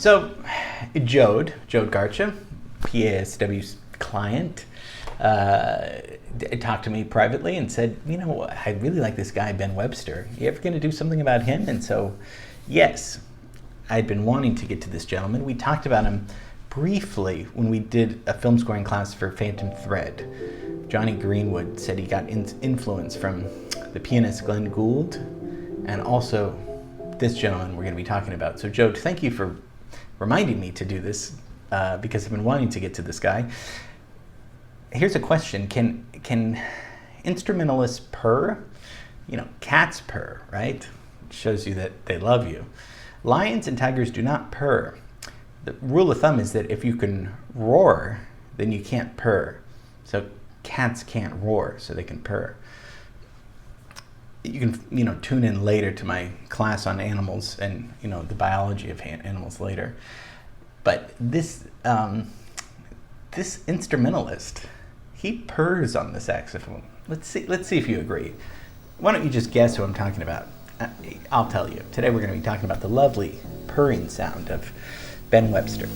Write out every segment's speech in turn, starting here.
So, Jode Garcha, PASW's client, talked to me privately and said, you know, I really like this guy, Ben Webster. You ever going to do something about him? And so, yes, I'd been wanting to get to this gentleman. We talked about him briefly when we did a film scoring class for Phantom Thread. Johnny Greenwood said he got influence from the pianist Glenn Gould and also this gentleman we're going to be talking about. So, Joe, thank you for reminding me to do this because I've been wanting to get to this guy. Here's a question. Can instrumentalists purr? You know, cats purr, right? It shows you that they love you. Lions and tigers do not purr. The rule of thumb is that if you can roar, then you can't purr. So cats can't roar, so they can purr. You can, tune in later to my class on animals and, the biology of animals later. But this instrumentalist, he purrs on the saxophone. Let's see if you agree. Why don't you just guess who I'm talking about? I'll tell you. Today we're going to be talking about the lovely purring sound of Ben Webster.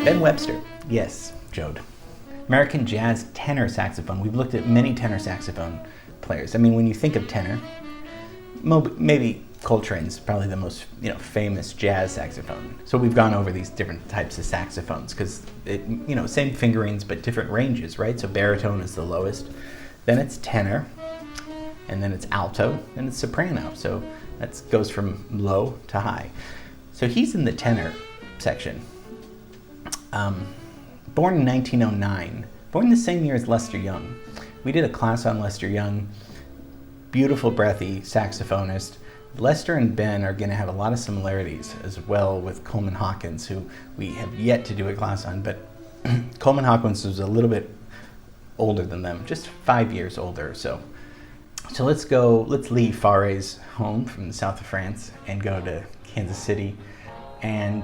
Ben Webster, yes, Jode. American jazz tenor saxophone. We've looked at many tenor saxophone players. I mean, when you think of tenor, maybe Coltrane's probably the most famous jazz saxophone. So we've gone over these different types of saxophones because same fingerings but different ranges, right? So baritone is the lowest, then it's tenor, and then it's alto, and it's soprano. So that goes from low to high. So he's in the tenor section. Born in 1909, born the same year as Lester Young. We did a class on Lester Young, beautiful breathy saxophonist. Lester and Ben are going to have a lot of similarities as well with Coleman Hawkins, who we have yet to do a class on, but Coleman Hawkins was a little bit older than them, just 5 years older or so. So let's leave Faré's home from the south of France and go to Kansas City and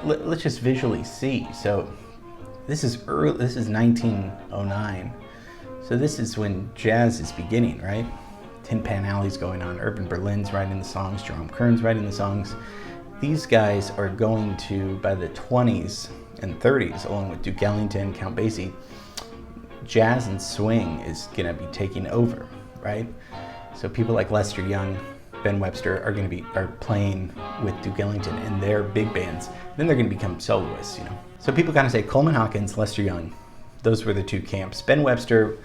let's just visually see. So this is 1909. So this is when jazz is beginning, right? Tin Pan Alley's going on, Urban Berlin's writing the songs, Jerome Kern's writing the songs. These guys are going to, by the 20s and 30s, along with Duke Ellington, Count Basie, jazz and swing is gonna be taking over, right? So people like Lester Young, Ben Webster are playing with Duke Ellington and their big bands. Then they're going to become soloists, So people kind of say Coleman Hawkins, Lester Young, those were the two camps. Ben Webster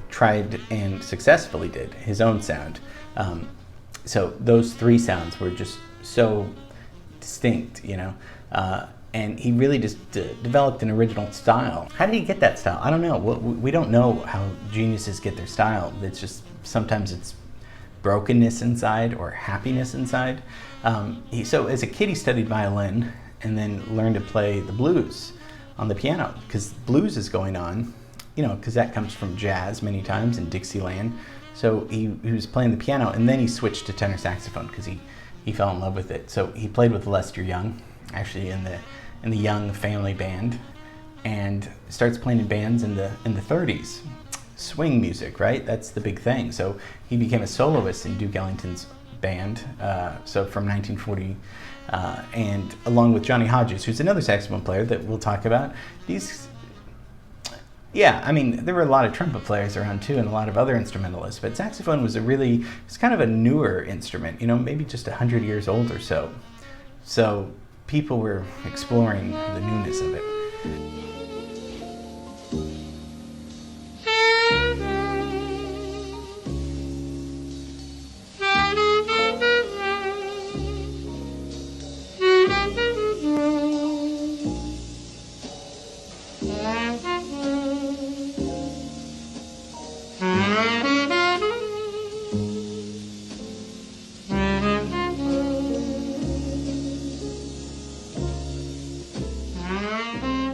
tried and successfully did his own sound. So those three sounds were just so distinct, and he really just developed an original style. How did he get that style? I don't know. We don't know how geniuses get their style. It's just sometimes it's brokenness inside or happiness inside. So as a kid, he studied violin and then learned to play the blues on the piano because blues is going on, because that comes from jazz many times in Dixieland. So he was playing the piano and then he switched to tenor saxophone because he fell in love with it. So he played with Lester Young, actually in the Young family band, and starts playing in bands in the 30s. Swing music, right? That's the big thing. So he became a soloist in Duke Ellington's band, so from 1940, and along with Johnny Hodges, who's another saxophone player that we'll talk about. Yeah, I mean, there were a lot of trumpet players around too, and a lot of other instrumentalists, but saxophone was it's kind of a newer instrument, you know, maybe just 100 years old or so. So people were exploring the newness of it.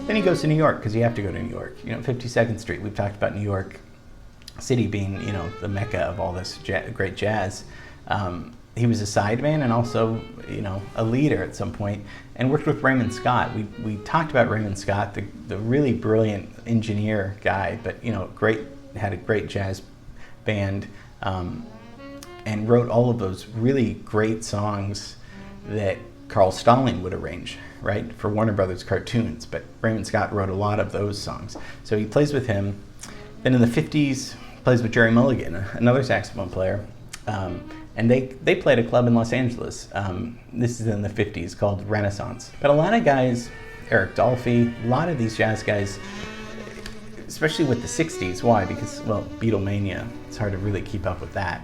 Then he goes to New York, because you have to go to New York. You know, 52nd Street, we've talked about New York City being, you know, the mecca of all this great jazz. He was a sideman and also, you know, a leader at some point, and worked with Raymond Scott. We talked about Raymond Scott, the really brilliant engineer guy, but, you know, had a great jazz band, and wrote all of those really great songs that Carl Stalling would arrange, right, for Warner Brothers cartoons. But Raymond Scott wrote a lot of those songs. So he plays with him. Then in the 50s, plays with Jerry Mulligan, another saxophone player. And they played a club in Los Angeles. This is in the 50s, called Renaissance. But a lot of guys, Eric Dolphy, a lot of these jazz guys, especially with the 60s, why? Because, well, Beatlemania, it's hard to really keep up with that.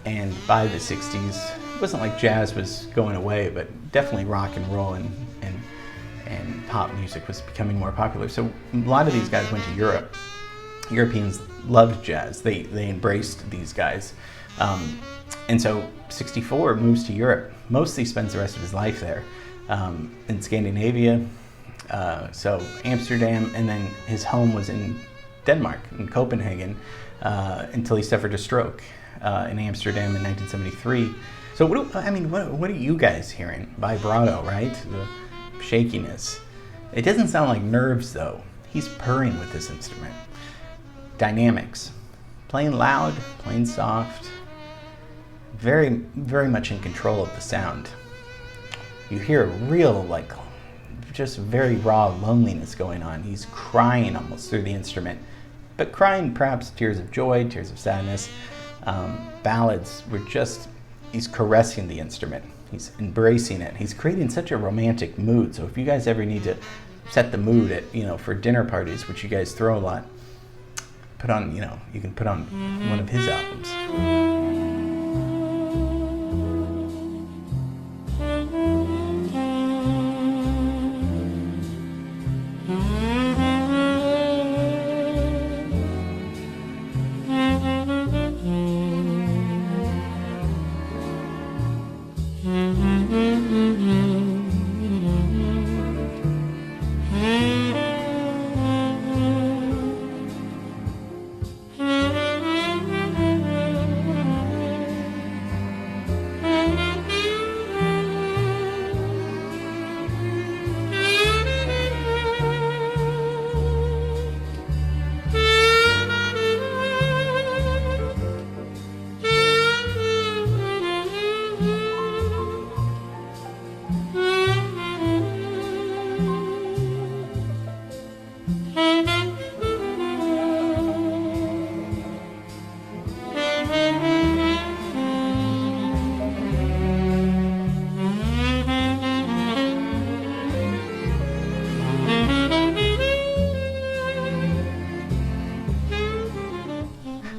And by the 60s, it wasn't like jazz was going away, but definitely rock and roll and pop music was becoming more popular. So a lot of these guys went to Europe. Europeans loved jazz. They embraced these guys. And so 64 moves to Europe. Mostly spends the rest of his life there, in Scandinavia, so Amsterdam, and then his home was in Denmark, in Copenhagen, until he suffered a stroke in Amsterdam in 1973. So what are you guys hearing? Vibrato, right? The shakiness. It doesn't sound like nerves though. He's purring with this instrument. Dynamics. Playing loud, playing soft. Very, very much in control of the sound. You hear a real, like, just very raw loneliness going on. He's crying almost through the instrument, but crying perhaps tears of joy, tears of sadness. Ballads were just, he's caressing the instrument. He's embracing it. He's creating such a romantic mood. So if you guys ever need to set the mood at, you know, for dinner parties, which you guys throw a lot, put on, you know, you can put on one of his albums.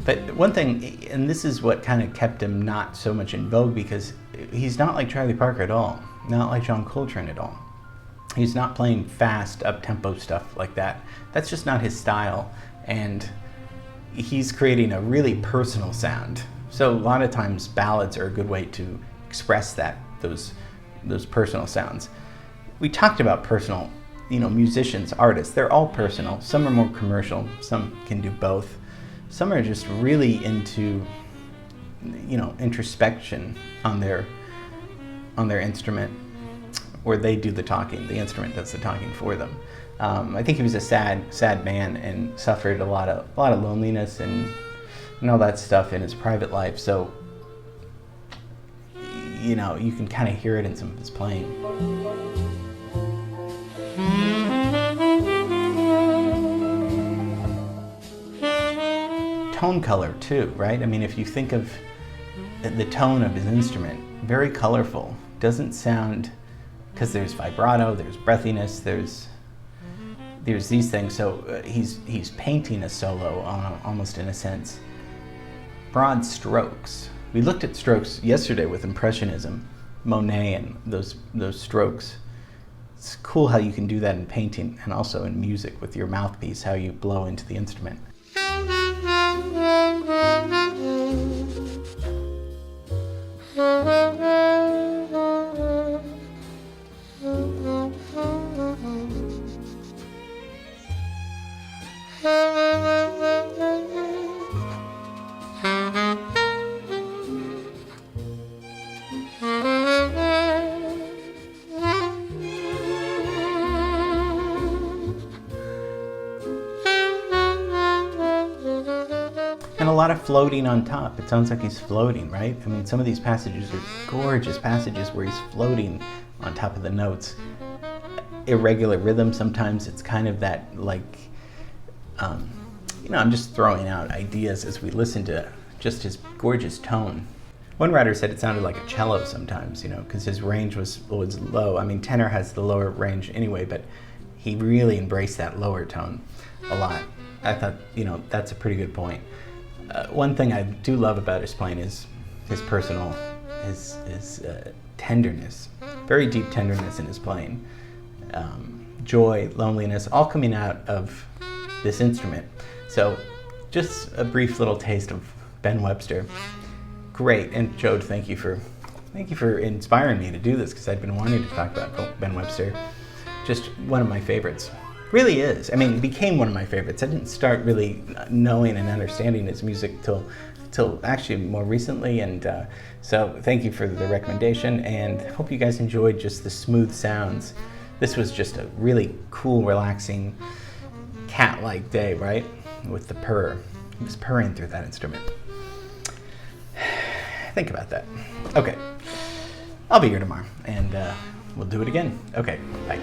But one thing, and this is what kind of kept him not so much in vogue, because he's not like Charlie Parker at all, not like John Coltrane at all. He's not playing fast, up-tempo stuff like that. That's just not his style, and he's creating a really personal sound. So a lot of times ballads are a good way to express that, those personal sounds. We talked about personal, you know, musicians, artists, they're all personal. Some are more commercial, some can do both. Some are just really into, you know, introspection on their instrument, where they do the talking. The instrument does the talking for them. I think he was a sad man and suffered a lot of loneliness and all that stuff in his private life. So, you know, you can kind of hear it in some of his playing. tone color too, right? I mean, if you think of the tone of his instrument, very colorful. Doesn't sound, because there's vibrato, there's breathiness, there's these things. So he's painting a solo almost in a sense. Broad strokes. We looked at strokes yesterday with Impressionism, Monet and those strokes. It's cool how you can do that in painting and also in music with your mouthpiece, how you blow into the instrument. And a lot of floating on top. It sounds like he's floating, right? I mean, some of these passages are gorgeous passages where he's floating on top of the notes. Irregular rhythm sometimes. It's kind of that, like, I'm just throwing out ideas as we listen to just his gorgeous tone. One writer said it sounded like a cello sometimes, because his range was low. I mean, tenor has the lower range anyway, but he really embraced that lower tone a lot. I thought, that's a pretty good point. One thing I do love about his playing is his tenderness, very deep tenderness in his playing. Joy, loneliness, all coming out of this instrument. So just a brief little taste of Ben Webster. Great, and Jode, thank you for inspiring me to do this, because I'd been wanting to talk about Ben Webster. Just one of my favorites. Really is. I mean, it became one of my favorites. I didn't start really knowing and understanding his music till actually more recently, and so thank you for the recommendation, and hope you guys enjoyed just the smooth sounds. This was just a really cool, relaxing, cat-like day, right? With the purr. He was purring through that instrument. Think about that. Okay, I'll be here tomorrow, and we'll do it again. Okay, bye.